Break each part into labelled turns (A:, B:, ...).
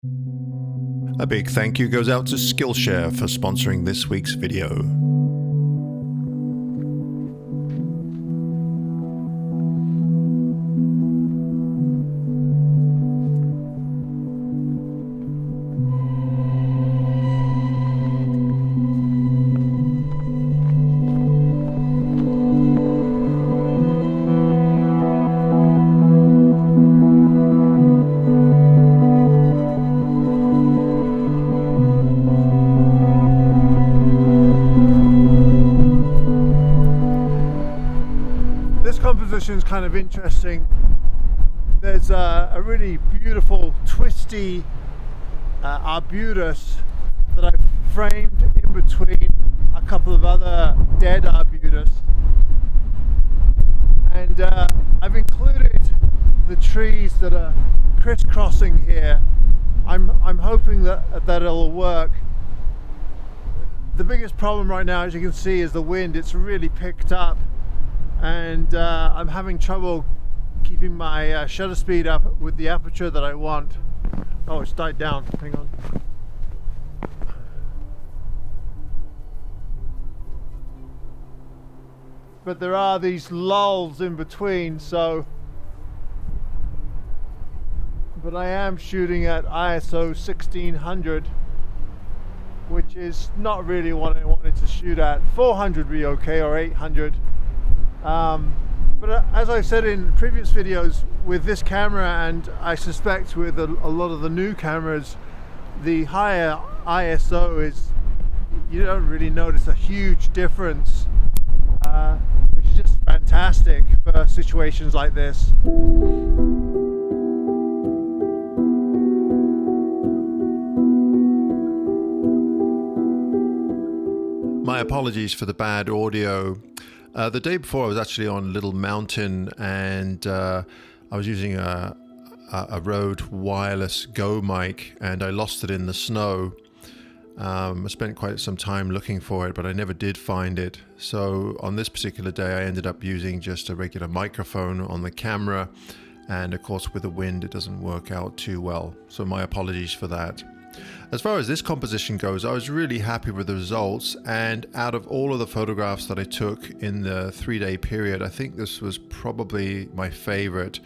A: A big thank you goes out to Skillshare for sponsoring this week's video.
B: Composition is kind of interesting. There's a really beautiful twisty Arbutus that I've framed in between a couple of other dead Arbutus, and I've included the trees that are crisscrossing here. I'm hoping that it'll work. The biggest problem right now, as you can see, is the wind. It's really picked up, and I'm having trouble keeping my shutter speed up with the aperture that I want. Oh, it's died down. Hang on. But there are these lulls in between, so. But I am shooting at ISO 1600, which is not really what I wanted to shoot at. 400 would be okay, or 800. But as I've said in previous videos, with this camera, and I suspect with a lot of the new cameras, the higher ISO is, you don't really notice a huge difference, which is just fantastic for situations like this.
A: My apologies for the bad audio. The day before I was actually on Little Mountain, and I was using a Rode wireless Go mic, and I lost it in the snow. I spent quite some time looking for it, but I never did find it. So on this particular day I ended up using just a regular microphone on the camera, and of course with the wind it doesn't work out too well. So my apologies for that. As far as this composition goes, I was really happy with the results, and out of all of the photographs that I took in the 3-day period, I think this was probably my favorite.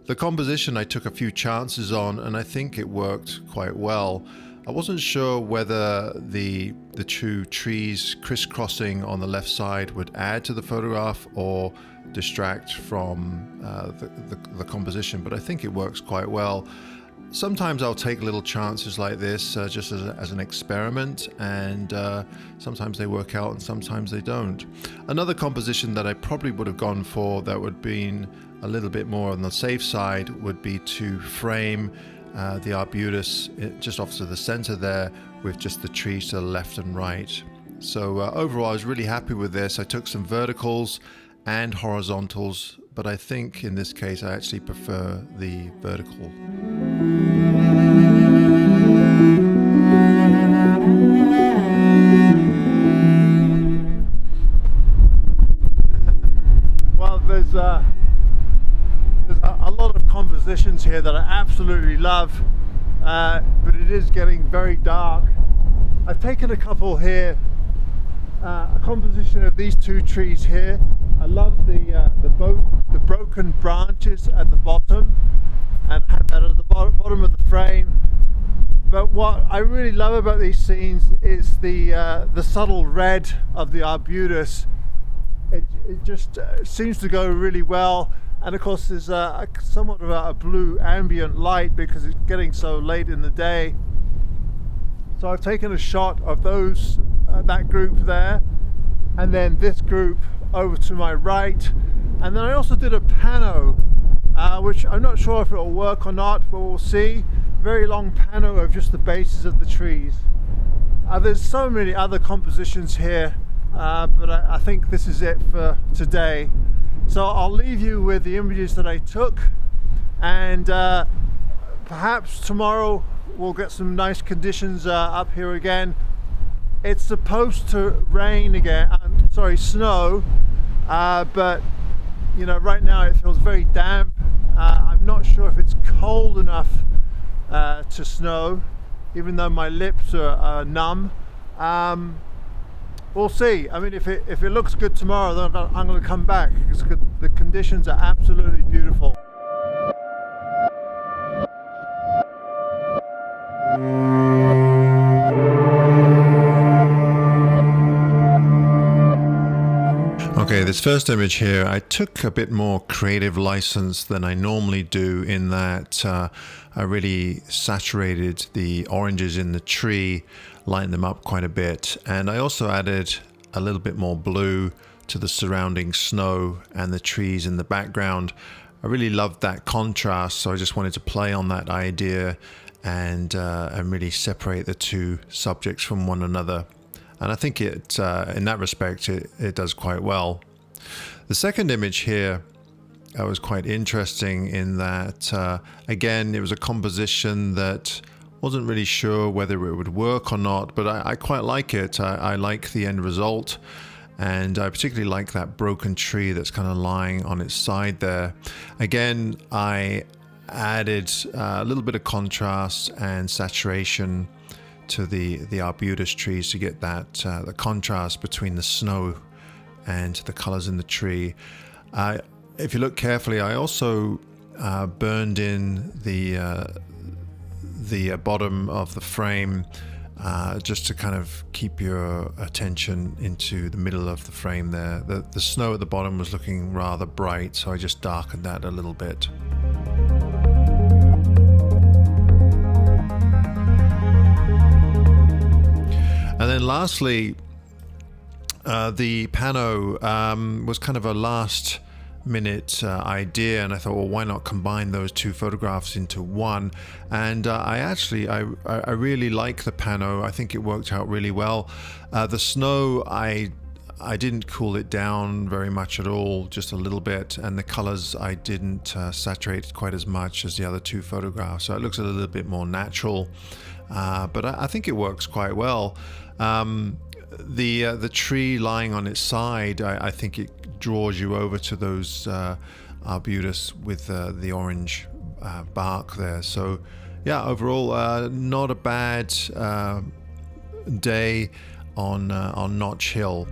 A: The composition I took a few chances on, and I think it worked quite well. I wasn't sure whether the two trees crisscrossing on the left side would add to the photograph or distract from the composition, but I think it works quite well. Sometimes I'll take little chances like this just as an experiment, and sometimes they work out and sometimes they don't. Another composition that I probably would have gone for that would have been a little bit more on the safe side would be to frame the Arbutus just off to the center there with just the trees to the left and right. So overall I was really happy with this. I took some verticals and horizontals, but I think in this case I actually prefer the vertical.
B: Well, there's a lot of compositions here that I absolutely love, but it is getting very dark. I've taken a couple here, a composition of these two trees here. I love the broken branches at the bottom, and have that at the bottom of the frame. But what I really love about these scenes is the subtle red of the Arbutus. It just seems to go really well, and of course there's somewhat of a blue ambient light because it's getting so late in the day. So I've taken a shot of those that group there, and then this group over to my right, and then I also did a pano, which I'm not sure if it'll work or not, but we'll see. Very long pano of just the bases of the trees. There's so many other compositions here, but I think this is it for today. So I'll leave you with the images that I took, and perhaps tomorrow we'll get some nice conditions up here again. It's supposed to rain again, snow, but you know, right now it feels very damp. I'm not sure if it's cold enough to snow, even though my lips are numb. We'll see. I mean, if it looks good tomorrow, then I'm going to come back because the conditions are absolutely beautiful.
A: Okay, this first image here, I took a bit more creative license than I normally do in that I really saturated the oranges in the tree, lightened them up quite a bit, and I also added a little bit more blue to the surrounding snow and the trees in the background. I really loved that contrast, so I just wanted to play on that idea and really separate the two subjects from one another. And I think it, in that respect, it does quite well. The second image here was quite interesting in that, again, it was a composition that wasn't really sure whether it would work or not, but I quite like it. I like the end result, and I particularly like that broken tree that's kind of lying on its side there. Again, I added a little bit of contrast and saturation to the Arbutus trees to get that the contrast between the snow and the colors in the tree. If you look carefully, I also burned in the bottom of the frame just to kind of keep your attention into the middle of the frame there. The snow at the bottom was looking rather bright, so I just darkened that a little bit. And then lastly, the pano was kind of a last minute idea, and I thought, well, why not combine those two photographs into one? And I really like the pano. I think it worked out really well. The snow, I didn't cool it down very much at all, just a little bit, and the colors I didn't saturate quite as much as the other two photographs, so it looks a little bit more natural, but I think it works quite well. The tree lying on its side, I think it draws you over to those Arbutus with the orange bark there. So yeah, overall not a bad day on Notch Hill.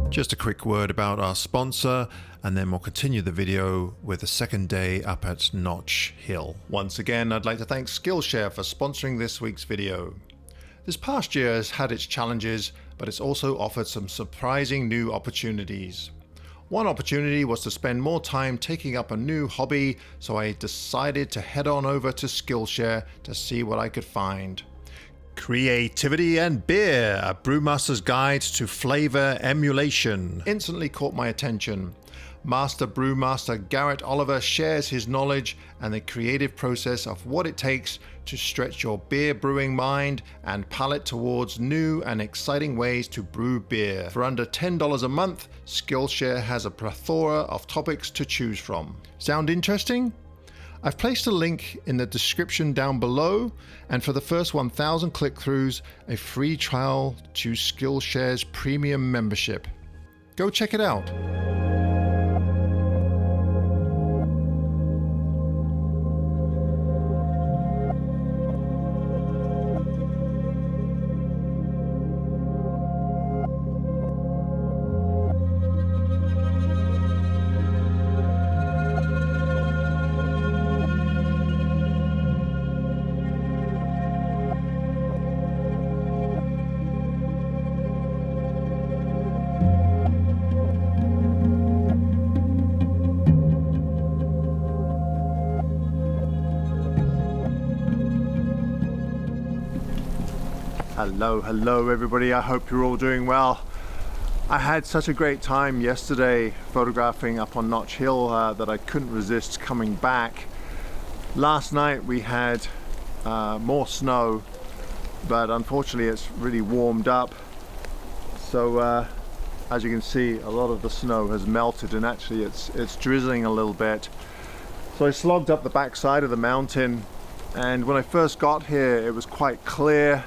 A: Just a quick word about our sponsor, and then we'll continue the video with the second day up at Notch Hill. Once again, I'd like to thank Skillshare for sponsoring this week's video. This past year has had its challenges, but it's also offered some surprising new opportunities. One opportunity was to spend more time taking up a new hobby, so I decided to head on over to Skillshare to see what I could find. Creativity and Beer, a brewmaster's guide to flavor emulation, instantly caught my attention. Master Brewmaster Garrett Oliver shares his knowledge and the creative process of what it takes to stretch your beer brewing mind and palate towards new and exciting ways to brew beer. For under $10 a month, Skillshare has a plethora of topics to choose from. Sound interesting? I've placed a link in the description down below, and for the first 1,000 click-throughs, a free trial to Skillshare's premium membership. Go check it out. Hello everybody, I hope you're all doing well. I had such a great time yesterday photographing up on Notch Hill that I couldn't resist coming back. Last night we had more snow, but unfortunately it's really warmed up. So as you can see, a lot of the snow has melted, and actually it's drizzling a little bit. So I slogged up the back side of the mountain, and when I first got here it was quite clear,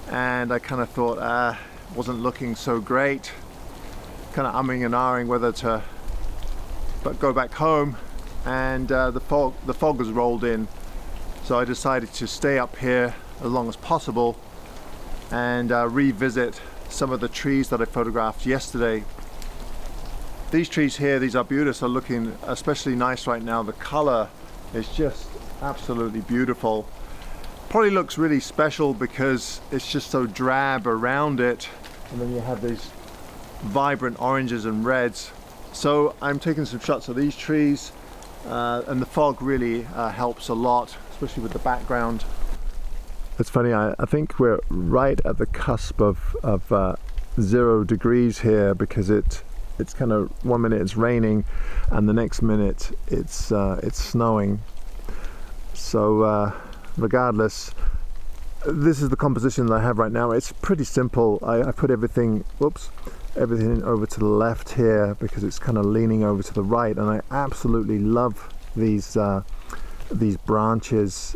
A: and I kind of thought wasn't looking so great, kind of umming and ahhing whether to
B: go back home, and the fog has rolled in. So I decided to stay up here as long as possible and revisit some of the trees that I photographed yesterday. These trees here, these Arbutus, are looking especially nice right now. The color is just absolutely beautiful. Probably looks really special because it's just so drab around it, and then you have these vibrant oranges and reds. So I'm taking some shots of these trees, and the fog really helps a lot, especially with the background. It's funny, I think we're right at the cusp of 0 degrees here, because it's kind of 1 minute it's raining and the next minute it's snowing. So regardless, this is the composition that I have right now. It's pretty simple. I put everything over to the left here because it's kind of leaning over to the right, and I absolutely love these branches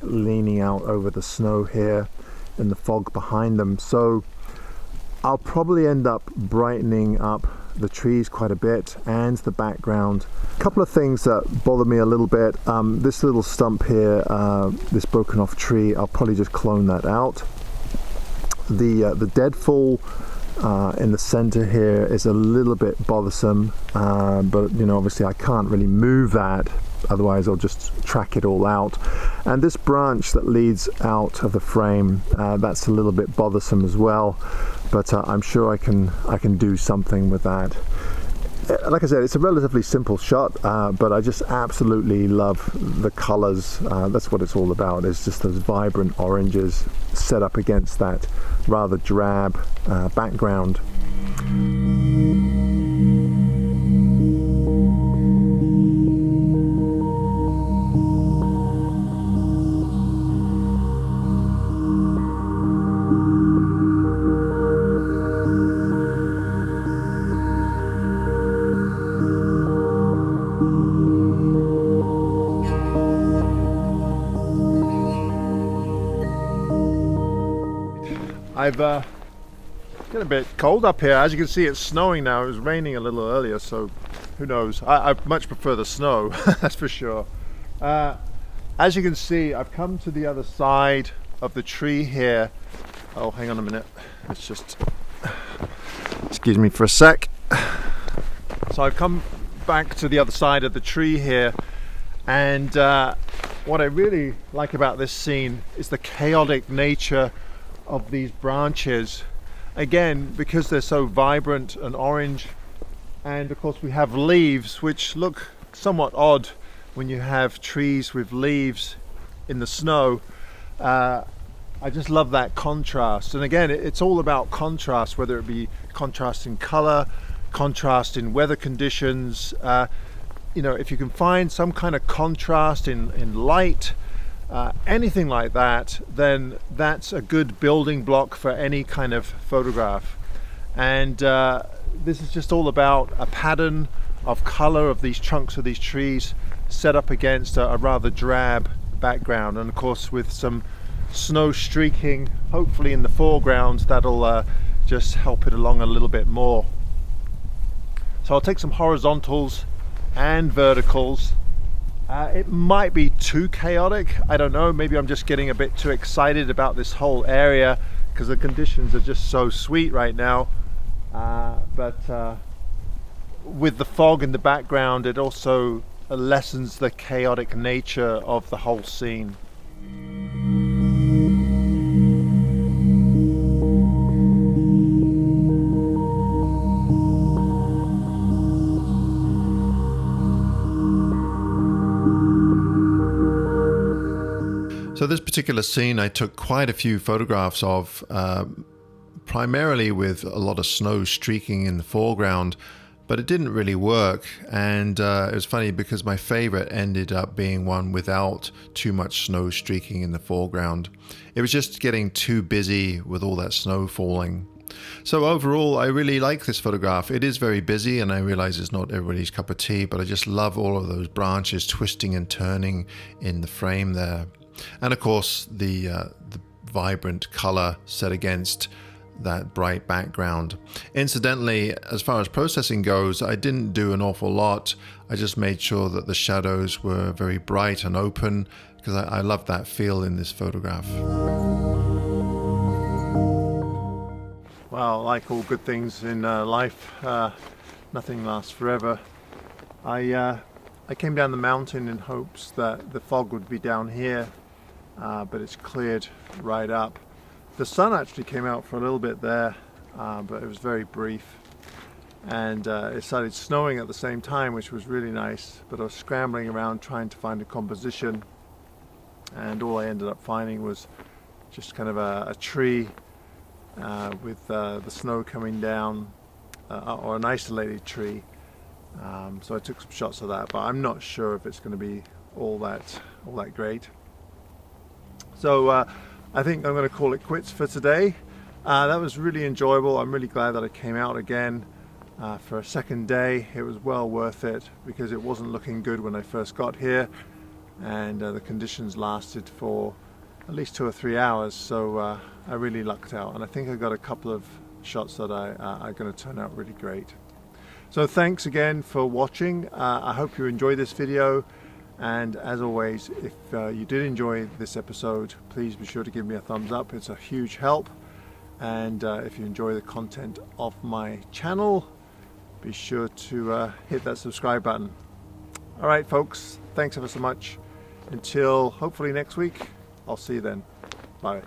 B: leaning out over the snow here and the fog behind them. So I'll probably end up brightening up the trees quite a bit and the background. A couple of things that bother me a little bit. This little stump here, this broken off tree, I'll probably just clone that out. The deadfall in the center here is a little bit bothersome, but you know, obviously I can't really move that, otherwise I'll just track it all out. And this branch that leads out of the frame, that's a little bit bothersome as well, but I'm sure I can do something with that. Like I said, it's a relatively simple shot, but I just absolutely love the colors. That's what it's all about. It's just those vibrant oranges set up against that rather drab background. I've getting a bit cold up here. As you can see, it's snowing now. It was raining a little earlier, so who knows. I much prefer the snow, that's for sure. As you can see, I've come to the other side of the tree here. Oh, hang on a minute. It's just, excuse me for a sec. So I've come back to the other side of the tree here, and what I really like about this scene is the chaotic nature of these branches. Again, because they're so vibrant and orange, and of course we have leaves which look somewhat odd when you have trees with leaves in the snow. I just love that contrast, and again, it's all about contrast, whether it be contrast in color, contrast in weather conditions. You know, if you can find some kind of contrast in light, anything like that, then that's a good building block for any kind of photograph. And this is just all about a pattern of color of these trunks of these trees set up against a rather drab background, and of course with some snow streaking hopefully in the foreground, that'll just help it along a little bit more. So I'll take some horizontals and verticals. It might be too chaotic, I don't know, maybe I'm just getting a bit too excited about this whole area because the conditions are just so sweet right now, but with the fog in the background, it also lessens the chaotic nature of the whole scene.
A: So this particular scene I took quite a few photographs of, primarily with a lot of snow streaking in the foreground, but it didn't really work. And it was funny because my favorite ended up being one without too much snow streaking in the foreground. It was just getting too busy with all that snow falling. So overall, I really like this photograph. It is very busy, and I realize it's not everybody's cup of tea, but I just love all of those branches twisting and turning in the frame there. And of course, the vibrant color set against that bright background. Incidentally, as far as processing goes, I didn't do an awful lot. I just made sure that the shadows were very bright and open, because I love that feel in this photograph.
B: Well, like all good things in life, nothing lasts forever. I came down the mountain in hopes that the fog would be down here, but it's cleared right up. The sun actually came out for a little bit there, but it was very brief. And it started snowing at the same time, which was really nice, but I was scrambling around trying to find a composition, and all I ended up finding was just kind of a tree with the snow coming down, or an isolated tree. So I took some shots of that, but I'm not sure if it's going to be all that great. So I think I'm going to call it quits for today. That was really enjoyable. I'm really glad that I came out again for a second day. It was well worth it, because it wasn't looking good when I first got here, and the conditions lasted for at least 2 or 3 hours, so I really lucked out, and I think I got a couple of shots that are going to turn out really great. So thanks again for watching. I hope you enjoyed this video, and as always, if you did enjoy this episode, please be sure to give me a thumbs up. It's a huge help. And if you enjoy the content of my channel, be sure to hit that subscribe button. All right, folks, thanks ever so much. Until hopefully next week, I'll see you then. Bye.